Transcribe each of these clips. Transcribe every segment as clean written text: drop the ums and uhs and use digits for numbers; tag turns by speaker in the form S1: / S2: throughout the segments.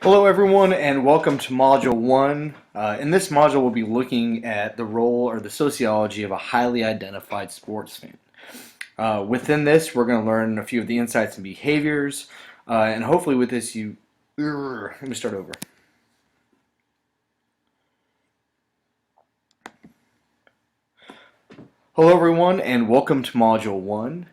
S1: Hello everyone and welcome to Module 1. In this module we'll be looking at the role or the sociology of a highly identified sports fan. Within this we're going to learn a few of the insights and behaviors, and hopefully with this let me start over. Hello everyone and welcome to Module 1.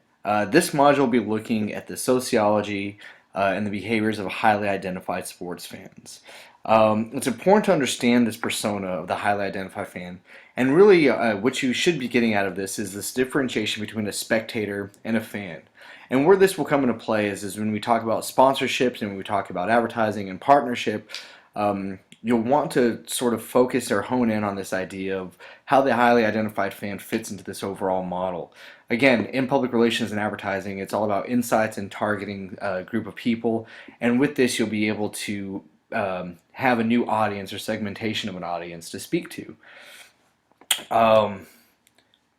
S1: This module will be looking at the sociology and the behaviors of highly identified sports fans. It's important to understand this persona of the highly identified fan, and really what you should be getting out of this is this differentiation between a spectator and a fan. And where this will come into play is when we talk about sponsorships and when we talk about advertising and partnership. You'll want to sort of focus or hone in on this idea of how the highly identified fan fits into this overall model. Again, in public relations and advertising, it's all about insights and targeting a group of people, and with this you'll be able to have a new audience or segmentation of an audience to speak to.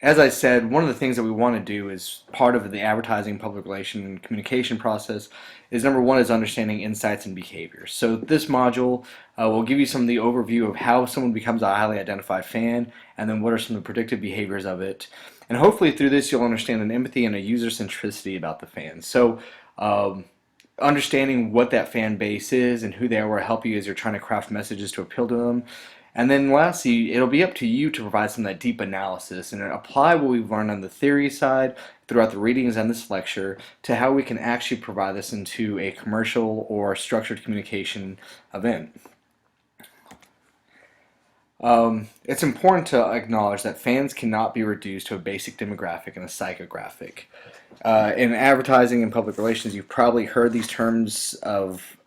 S1: As I said, one of the things that we want to do as part of the advertising, public relation, and communication process is number one is understanding insights and behaviors. So this module will give you some of the overview of how someone becomes a highly identified fan, and then what are some of the predictive behaviors of it. And hopefully through this you'll understand an empathy and a user centricity about the fan. So understanding what that fan base is and who they are will help you as you're trying to craft messages to appeal to them. And then lastly, it'll be up to you to provide some of that deep analysis and apply what we've learned on the theory side throughout the readings and this lecture to how we can actually provide this into a commercial or structured communication event. It's important to acknowledge that fans cannot be reduced to a basic demographic and a psychographic. In advertising and public relations, you've probably heard these terms of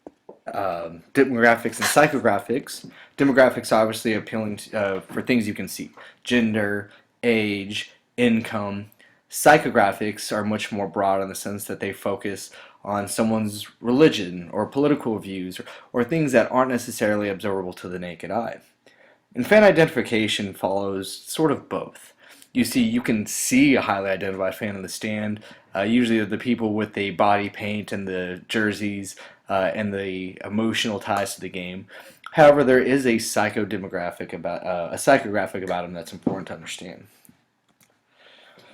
S1: demographics and psychographics. Demographics obviously appealing to, for things you can see: gender, age, income. Psychographics are much more broad in the sense that they focus on someone's religion or political views or things that aren't necessarily observable to the naked eye. And fan identification follows sort of both. You can see a highly identified fan in the stand, usually the people with the body paint and the jerseys and the emotional ties to the game. However, there is a psychographic about them that's important to understand.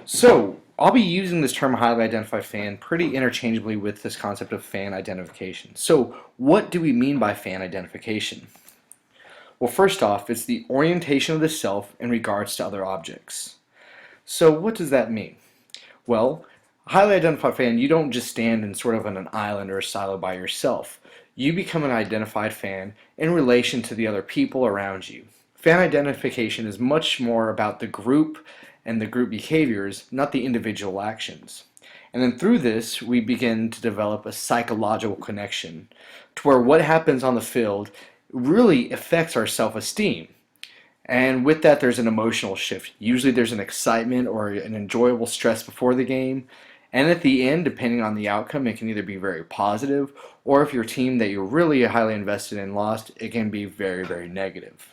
S1: So, I'll be using this term highly identified fan pretty interchangeably with this concept of fan identification. So, what do we mean by fan identification? Well, first off, it's the orientation of the self in regards to other objects. So what does that mean? Well, a highly identified fan, you don't just stand in sort of on an island or a silo by yourself. You become an identified fan in relation to the other people around you. Fan identification is much more about the group and the group behaviors, not the individual actions. And then through this, we begin to develop a psychological connection to where what happens on the field really affects our self-esteem. And with that, there's an emotional shift. Usually there's an excitement or an enjoyable stress before the game. And at the end, depending on the outcome, it can either be very positive, or if your team that you're really highly invested in lost, it can be very, very negative.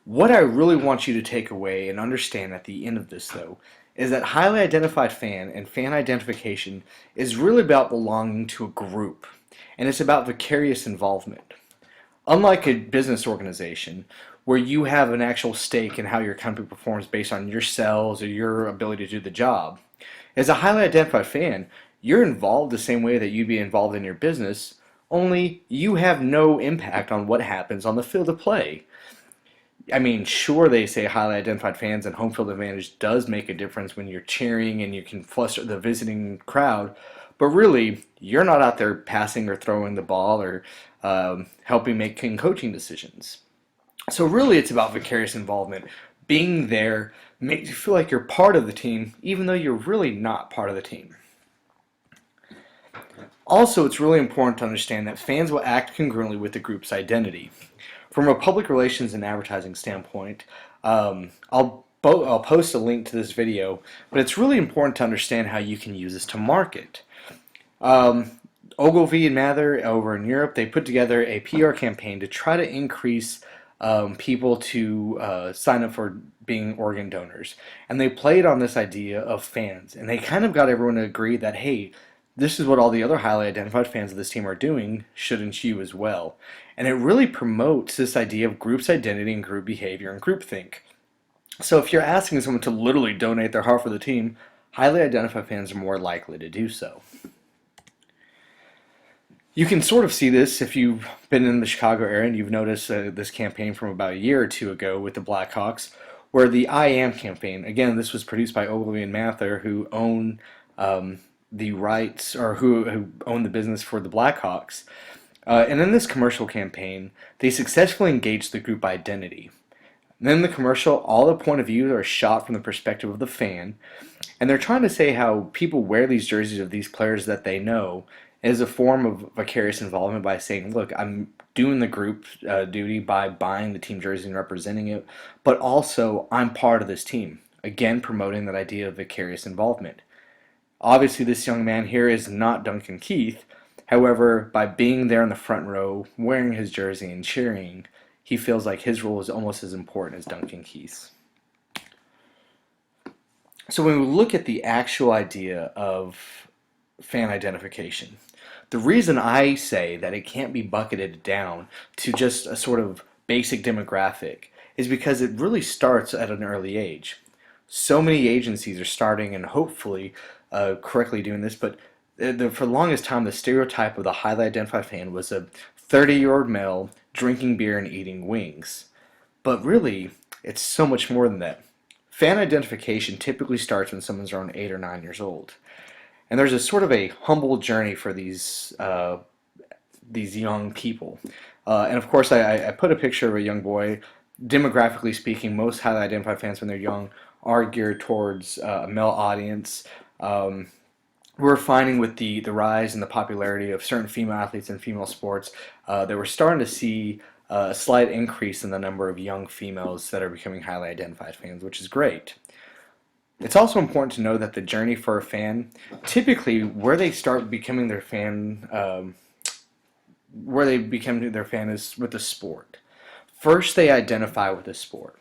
S1: What I really want you to take away and understand at the end of this, though, is that highly identified fan and fan identification is really about belonging to a group. And it's about vicarious involvement. Unlike a business organization where you have an actual stake in how your company performs based on your sales or your ability to do the job, as a highly identified fan, you're involved the same way that you'd be involved in your business, only you have no impact on what happens on the field of play. I mean, sure, they say highly identified fans and home field advantage does make a difference when you're cheering and you can fluster the visiting crowd, but really, you're not out there passing or throwing the ball or helping make coaching decisions. So really, it's about vicarious involvement. Being there makes you feel like you're part of the team, even though you're really not part of the team. Also, it's really important to understand that fans will act congruently with the group's identity. From a public relations and advertising standpoint, I'll post a link to this video, but it's really important to understand how you can use this to market. Ogilvy and Mather over in Europe, they put together a PR campaign to try to increase people to sign up for being organ donors. And they played on this idea of fans. And they kind of got everyone to agree that, hey, This is what all the other highly identified fans of this team are doing, shouldn't you as well? And it really promotes this idea of group's identity and group behavior and groupthink. So if you're asking someone to literally donate their heart for the team, highly identified fans are more likely to do so. You can sort of see this if you've been in the Chicago area and you've noticed this campaign from about a year or two ago with the Blackhawks, where the I Am campaign, again, this was produced by Ogilvy and Mather, who own the rights, or who own the business for the Blackhawks. And in this commercial campaign, they successfully engaged the group identity. And then in the commercial, all the point of views are shot from the perspective of the fan, and they're trying to say how people wear these jerseys of these players that they know as a form of vicarious involvement by saying, look, I'm doing the group duty by buying the team jersey and representing it, but also I'm part of this team. Again, promoting that idea of vicarious involvement. Obviously, this young man here is not Duncan Keith. However, by being there in the front row, wearing his jersey and cheering, he feels like his role is almost as important as Duncan Keith's. So when we look at the actual idea of fan identification, the reason I say that it can't be bucketed down to just a sort of basic demographic is because it really starts at an early age. So many agencies are starting and hopefully correctly doing this, but for the longest time, the stereotype of the highly identified fan was a 30-year-old male drinking beer and eating wings. But really, it's so much more than that. Fan identification typically starts when someone's around 8 or 9 years old. And there's a sort of a humble journey for these young people. And of course, I put a picture of a young boy. Demographically speaking, most highly identified fans when they're young are geared towards a male audience. We're finding with the rise and the popularity of certain female athletes in female sports that we're starting to see a slight increase in the number of young females that are becoming highly identified fans, which is great. It's also important to know that the journey for a fan, typically where they start becoming their fan, is with the sport. First, they identify with the sport.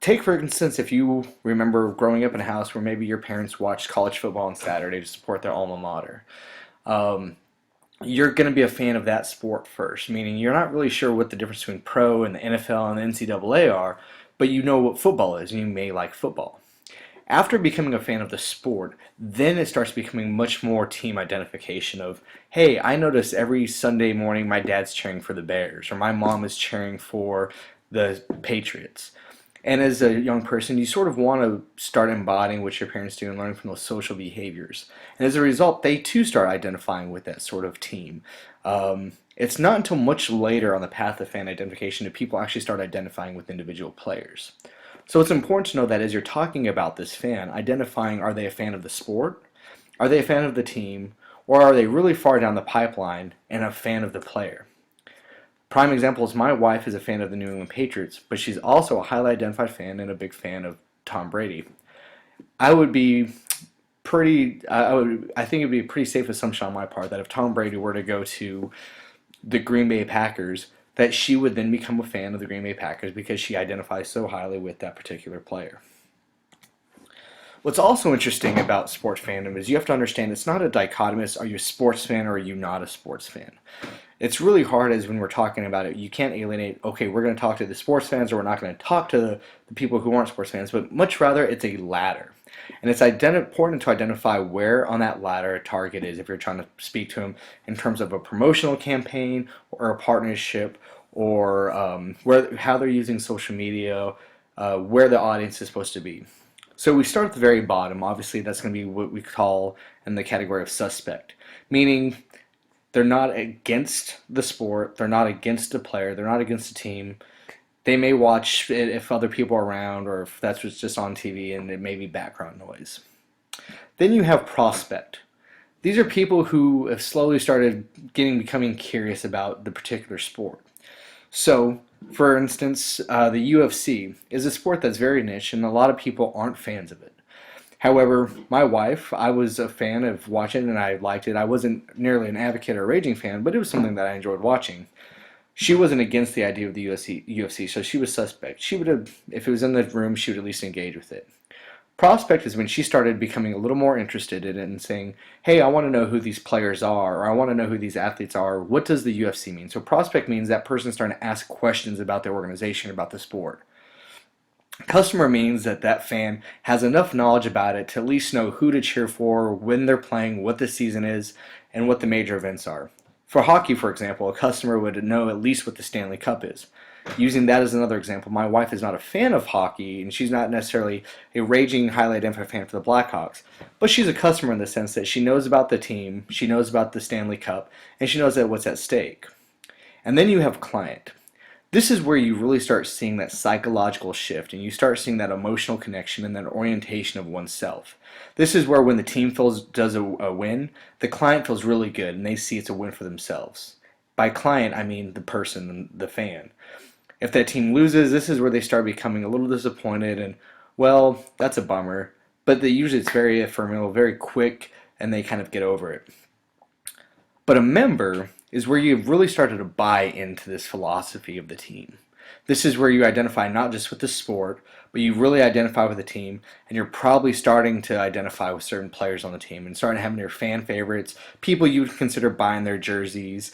S1: Take, for instance, if you remember growing up in a house where maybe your parents watched college football on Saturday to support their alma mater. You're going to be a fan of that sport first, meaning you're not really sure what the difference between pro and the NFL and the NCAA are, but you know what football is, and you may like football. After becoming a fan of the sport, then it starts becoming much more team identification of, hey, I notice every Sunday morning my dad's cheering for the Bears, or my mom is cheering for the Patriots. And as a young person, you sort of want to start embodying what your parents do and learning from those social behaviors. And as a result, they too start identifying with that sort of team. It's not until much later on the path of fan identification that people actually start identifying with individual players. So it's important to know that as you're talking about this fan, identifying, are they a fan of the sport? Are they a fan of the team? Or are they really far down the pipeline and a fan of the player? Prime example is my wife is a fan of the New England Patriots, but she's also a highly identified fan and a big fan of Tom Brady. I think it would be a pretty safe assumption on my part that if Tom Brady were to go to the Green Bay Packers, that she would then become a fan of the Green Bay Packers because she identifies so highly with that particular player. What's also interesting about sports fandom is you have to understand it's not a dichotomous, are you a sports fan or are you not a sports fan? It's really hard as when we're talking about it, you can't alienate, okay, we're going to talk to the sports fans or we're not going to talk to the people who aren't sports fans, but much rather it's a ladder. And it's important to identify where on that ladder a target is if you're trying to speak to them in terms of a promotional campaign or a partnership or how they're using social media, where the audience is supposed to be. So we start at the very bottom. Obviously, that's going to be what we call in the category of suspect, meaning they're not against the sport, they're not against the player, they're not against the team. They may watch it if other people are around or if that's what's just on TV and it may be background noise. Then you have prospect. These are people who have slowly started becoming curious about the particular sport. So, for instance, the UFC is a sport that's very niche and a lot of people aren't fans of it. However, my wife, I was a fan of watching it and I liked it. I wasn't nearly an advocate or a raging fan, but it was something that I enjoyed watching. She wasn't against the idea of the UFC, so she was suspect. She would have, if it was in the room, she would at least engage with it. Prospect is when she started becoming a little more interested in it and saying, hey, I want to know who these players are, or I want to know who these athletes are. What does the UFC mean? So prospect means that person's starting to ask questions about their organization, about the sport. Customer means that that fan has enough knowledge about it to at least know who to cheer for, when they're playing, what the season is, and what the major events are. For hockey, for example, a customer would know at least what the Stanley Cup is. Using that as another example, my wife is not a fan of hockey, and she's not necessarily a raging, highly identified fan for the Blackhawks, but she's a customer in the sense that she knows about the team, she knows about the Stanley Cup, and she knows that what's at stake. And then you have client. This is where you really start seeing that psychological shift and you start seeing that emotional connection and that orientation of oneself. This is where when the team does a win, the client feels really good and they see it's a win for themselves. By client, I mean the person, the fan. If that team loses, this is where they start becoming a little disappointed and, well, that's a bummer. But usually it's very ephemeral, very quick, and they kind of get over it. But a member is where you've really started to buy into this philosophy of the team. This is where you identify not just with the sport, but you really identify with the team, and you're probably starting to identify with certain players on the team and starting having your fan favorites, people you would consider buying their jerseys,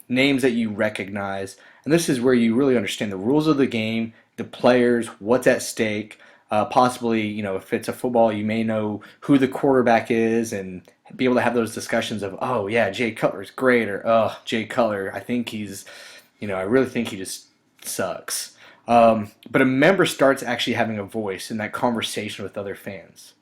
S1: names that you recognize. And this is where you really understand the rules of the game, the players, what's at stake. Possibly, if it's a football, you may know who the quarterback is and be able to have those discussions of, oh yeah, Jay Cutler's great, or oh, Jay Cutler, I think I really think he just sucks. But a member starts actually having a voice in that conversation with other fans.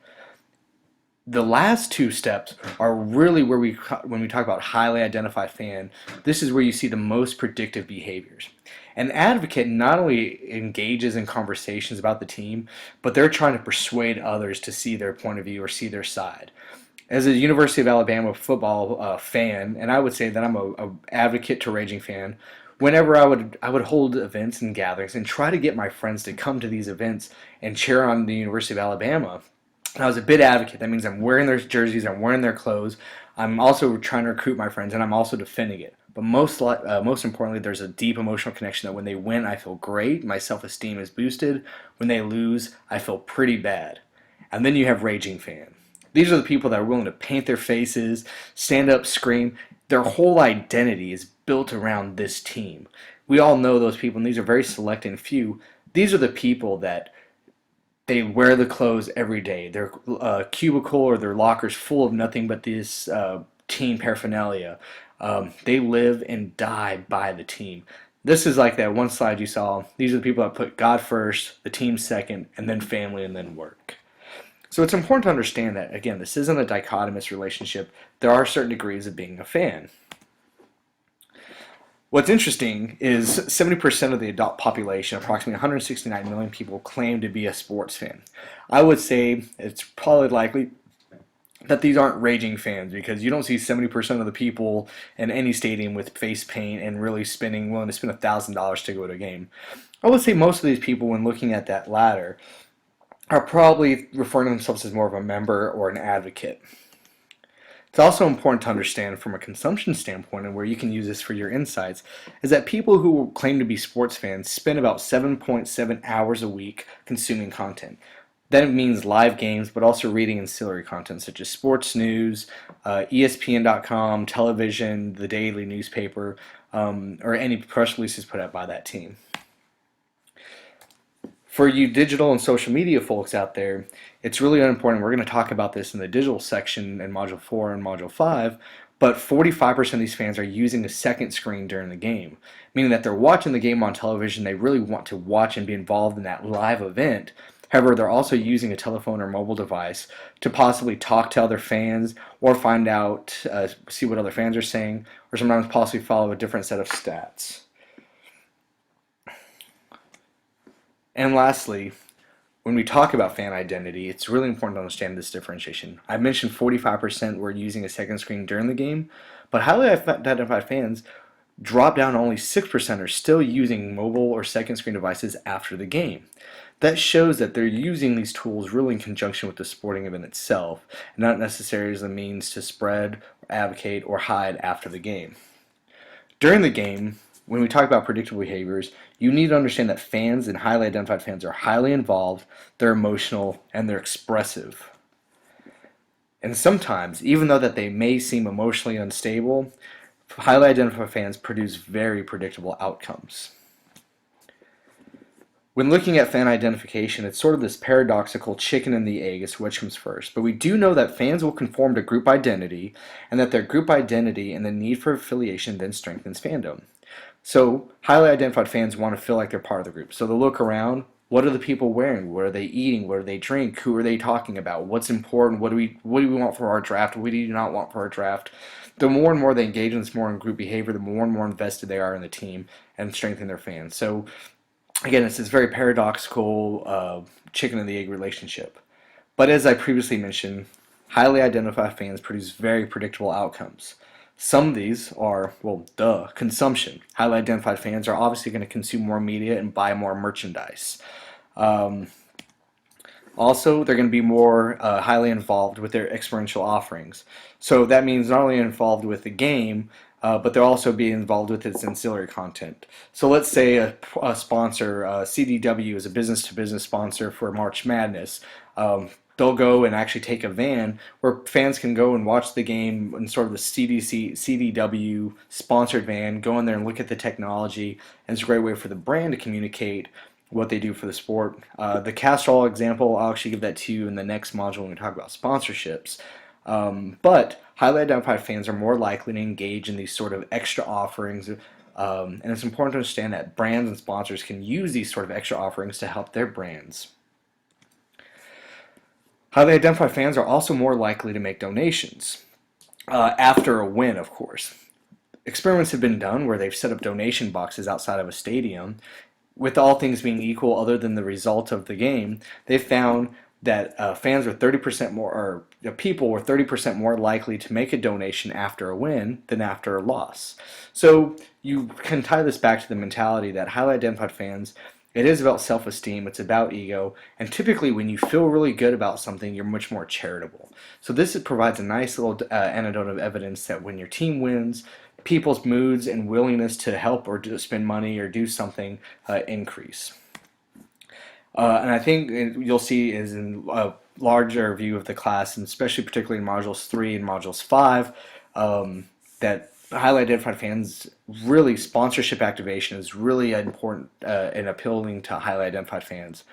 S1: The last two steps are really where when we talk about highly identified fan, this is where you see the most predictive behaviors. An advocate not only engages in conversations about the team, but they're trying to persuade others to see their point of view or see their side. As a University of Alabama football fan, and I would say that I'm a advocate to raging fan, whenever I would hold events and gatherings and try to get my friends to come to these events and cheer on the University of Alabama. I was a bid advocate. That means I'm wearing their jerseys, I'm wearing their clothes. I'm also trying to recruit my friends, and I'm also defending it. But most importantly, there's a deep emotional connection that when they win, I feel great. My self-esteem is boosted. When they lose, I feel pretty bad. And then you have raging fan. These are the people that are willing to paint their faces, stand up, scream. Their whole identity is built around this team. We all know those people, and these are very select and few. These are the people that they wear the clothes every day. Their cubicle or their lockers full of nothing but this team paraphernalia. They live and die by the team. This is like that one slide you saw. These are the people that put God first, the team second, and then family, and then work. So it's important to understand that, again, this isn't a dichotomous relationship. There are certain degrees of being a fan. What's interesting is 70% of the adult population, approximately 169 million people, claim to be a sports fan. I would say it's probably likely that these aren't raging fans because you don't see 70% of the people in any stadium with face paint and really willing to spend $1,000 to go to a game. I would say most of these people, when looking at that ladder, are probably referring to themselves as more of a member or an advocate. It's also important to understand from a consumption standpoint, and where you can use this for your insights, is that people who claim to be sports fans spend about 7.7 hours a week consuming content. That means live games, but also reading ancillary content such as sports news, ESPN.com, television, the daily newspaper, or any press releases put out by that team. For you digital and social media folks out there, it's really important. We're going to talk about this in the digital section in Module 4 and Module 5, but 45% of these fans are using a second screen during the game, meaning that they're watching the game on television. They really want to watch and be involved in that live event. However, they're also using a telephone or mobile device to possibly talk to other fans or find out, see what other fans are saying, or sometimes possibly follow a different set of stats. And lastly, when we talk about fan identity, it's really important to understand this differentiation. I mentioned 45% were using a second screen during the game, but highly identified fans drop down to only 6% are still using mobile or second screen devices after the game. That shows that they're using these tools really in conjunction with the sporting event itself, and not necessarily as a means to spread, or advocate, or hide after the game. During the game, when we talk about predictable behaviors, you need to understand that fans and highly identified fans are highly involved, they're emotional, and they're expressive. And sometimes, even though that they may seem emotionally unstable, highly identified fans produce very predictable outcomes. When looking at fan identification, it's sort of this paradoxical chicken and the egg as to which comes first. But we do know that fans will conform to group identity, and that their group identity and the need for affiliation then strengthens fandom. So, highly identified fans want to feel like they're part of the group. So they'll look around. What are the people wearing? What are they eating? What do they drink? Who are they talking about? What's important? What do we want for our draft? What do you not want for our draft? The more and more they engage in this more in group behavior, the more and more invested they are in the team and strengthen their fans. So again, it's this very paradoxical chicken and the egg relationship. But as I previously mentioned, highly identified fans produce very predictable outcomes. Some of these are, well, consumption. Highly identified fans are obviously going to consume more media and buy more merchandise. Um, Also, they're going to be more highly involved with their experiential offerings. So that means not only involved with the game, but they'll also be involved with its ancillary content. So let's say a sponsor, CDW, is a business-to-business sponsor for March Madness. They'll go and actually take a van where fans can go and watch the game in sort of the CDW sponsored van, go in there and look at the technology, and it's a great way for the brand to communicate what they do for the sport. The Castrol example, I'll actually give that to you in the next module when we talk about sponsorships. But highly identified fans are more likely to engage in these sort of extra offerings. And it's important to understand that brands and sponsors can use these sort of extra offerings to help their brands. Highly identified fans are also more likely to make donations after a win, of course. Experiments have been done where they've set up donation boxes outside of a stadium. With all things being equal, other than the result of the game, they found that fans were 30% more, or people were 30% more likely to make a donation after a win than after a loss. So you can tie this back to the mentality that highly identified fans, it is about self-esteem, it's about ego, and typically when you feel really good about something, you're much more charitable. So this provides a nice little anecdote of evidence that when your team wins, people's moods and willingness to help or to spend money or do something increase. And I think you'll see is in a larger view of the class, and especially particularly in modules 3 and modules 5, that highly identified fans, really sponsorship activation is really important and appealing to highly identified fans.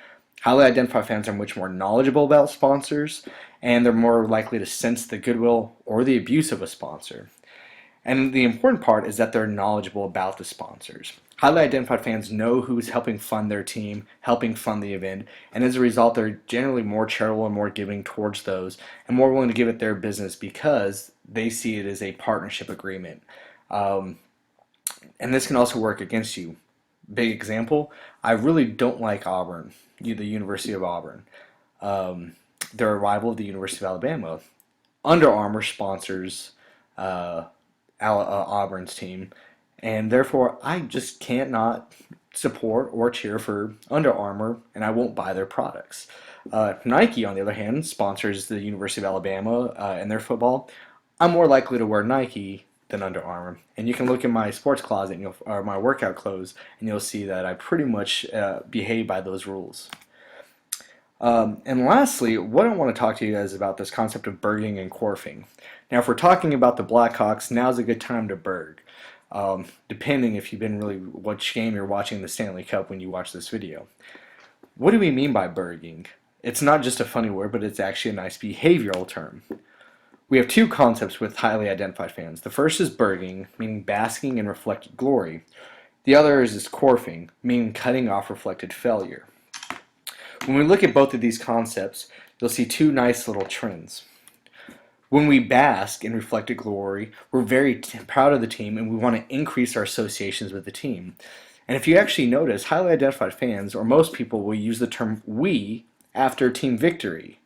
S1: Highly identified fans are much more knowledgeable about sponsors, and they're more likely to sense the goodwill or the abuse of a sponsor. And the important part is that they're knowledgeable about the sponsors. Highly identified fans know who's helping fund their team, helping fund the event, and as a result, they're generally more charitable and more giving towards those, and more willing to give it their business because they see it as a partnership agreement. And this can also work against you. Big example, I really don't like Auburn, the University of Auburn. They're a rival of the University of Alabama. Under Armour sponsors Auburn's team, and therefore I just can't not support or cheer for Under Armour, and I won't buy their products. Nike, on the other hand, sponsors the University of Alabama and their football. I'm more likely to wear Nike than Under Armour, and you can look in my sports closet and or my workout clothes, and you'll see that I pretty much behave by those rules. And lastly, what I want to talk to you guys about this concept of berging and corfing. Now, if we're talking about the Blackhawks, now's a good time to berg, depending if you've been really which game you're watching the Stanley Cup when you watch this video. What do we mean by berging? It's not just a funny word, but it's actually a nice behavioral term. We have two concepts with highly identified fans. The first is berging, meaning basking in reflected glory. The other is corfing, meaning cutting off reflected failure. When we look at both of these concepts, you'll see two nice little trends. When we bask in reflected glory, we're very proud of the team and we want to increase our associations with the team. And if you actually notice, highly identified fans, or most people, will use the term we after team victory.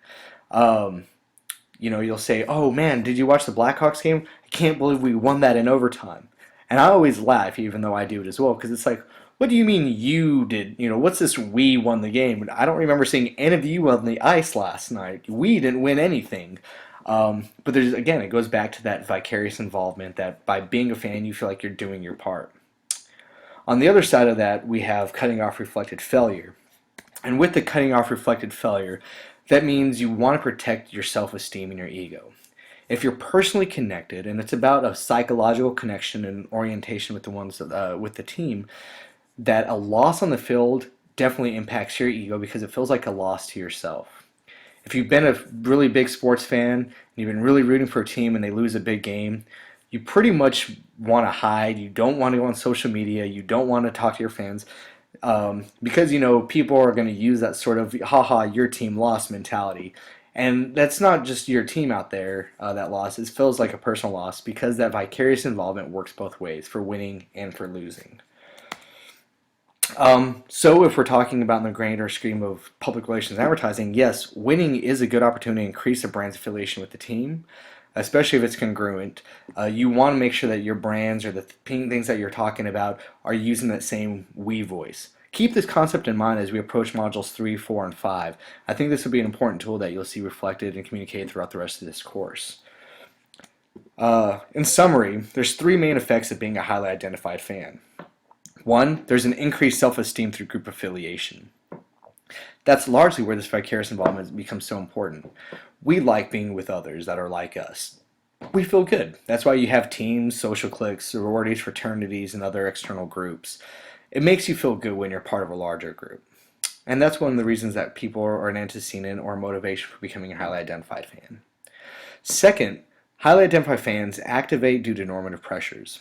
S1: You'll say, oh man, did you watch the Blackhawks game? I can't believe we won that in overtime. And I always laugh, even though I do it as well, because it's like, what do you mean you did? What's this we won the game? I don't remember seeing any of you on the ice last night. We didn't win anything. But again, it goes back to that vicarious involvement that by being a fan, you feel like you're doing your part. On the other side of that, we have cutting off reflected failure. And with the cutting off reflected failure, that means you want to protect your self-esteem and your ego. If you're personally connected, and it's about a psychological connection and orientation with the ones with the team, that a loss on the field definitely impacts your ego because it feels like a loss to yourself. If you've been a really big sports fan and you've been really rooting for a team and they lose a big game, you pretty much want to hide. You don't want to go on social media. You don't want to talk to your fans because people are going to use that sort of haha your team lost mentality. And that's not just your team out there that lost. It feels like a personal loss because that vicarious involvement works both ways, for winning and for losing. So if we're talking about in the grander scheme of public relations and advertising, yes, winning is a good opportunity to increase a brand's affiliation with the team, especially if it's congruent. You want to make sure that your brands or the things that you're talking about are using that same we voice. Keep this concept in mind as we approach modules 3, 4, and 5. I think this will be an important tool that you'll see reflected and communicated throughout the rest of this course. In summary, there's 3 main effects of being a highly identified fan. 1, there's an increased self-esteem through group affiliation. That's largely where this vicarious involvement becomes so important. We like being with others that are like us. We feel good. That's why you have teams, social cliques, sororities, fraternities, and other external groups. It makes you feel good when you're part of a larger group. And that's one of the reasons that people are an antecedent or motivation for becoming a highly identified fan. Second, highly identified fans activate due to normative pressures.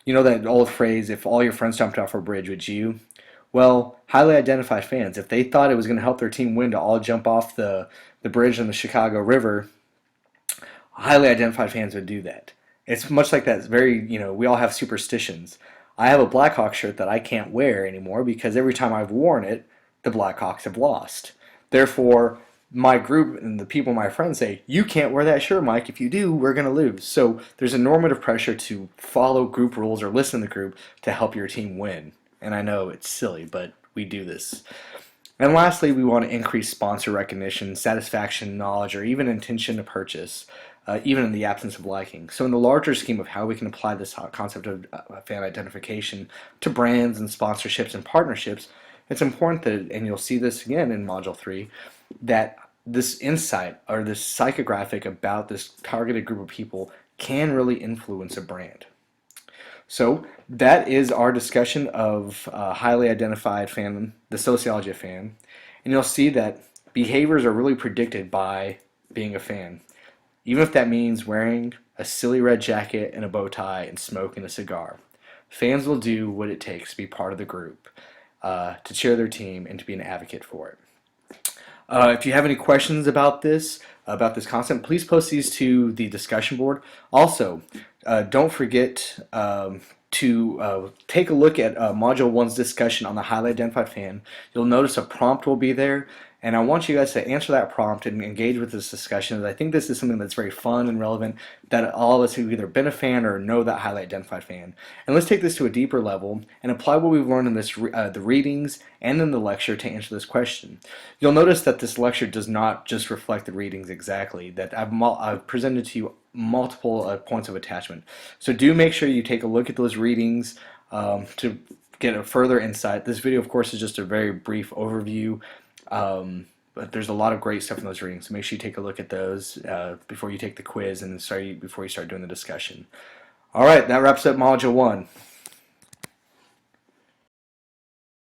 S1: You know that old phrase, if all your friends jumped off a bridge, would you? Well, highly identified fans, if they thought it was going to help their team win to all jump off the bridge on the Chicago River, highly identified fans would do that. It's much like that we all have superstitions. I have a Blackhawks shirt that I can't wear anymore because every time I've worn it, the Blackhawks have lost. Therefore, my group and the people, my friends say, you can't wear that shirt, Mike. If you do, we're going to lose. So there's a normative pressure to follow group rules or listen to the group to help your team win. And I know it's silly, but we do this. And lastly, we want to increase sponsor recognition, satisfaction, knowledge, or even intention to purchase, even in the absence of liking. So in the larger scheme of how we can apply this concept of fan identification to brands and sponsorships and partnerships, it's important that, and you'll see this again in Module 3, that this insight or this psychographic about this targeted group of people can really influence a brand. So that is our discussion of highly identified fan, the sociology of fan. And you'll see that behaviors are really predicted by being a fan. Even if that means wearing a silly red jacket and a bow tie and smoking a cigar. Fans will do what it takes to be part of the group, to cheer their team, and to be an advocate for it. If you have any questions about this concept, please post these to the discussion board. Also, don't forget to take a look at Module 1's discussion on the highly identified fan. You'll notice a prompt will be there, and I want you guys to answer that prompt and engage with this discussion. I think this is something that's very fun and relevant that all of us who've either been a fan or know that highly identified fan. And let's take this to a deeper level and apply what we've learned in this the readings and in the lecture to answer this question. You'll notice that this lecture does not just reflect the readings exactly, that I've presented to you multiple points of attachment. So do make sure you take a look at those readings to get a further insight. This video, of course, is just a very brief overview. But there's a lot of great stuff in those readings, so make sure you take a look at those before you take the quiz and before you start doing the discussion. All right, that wraps up Module 1.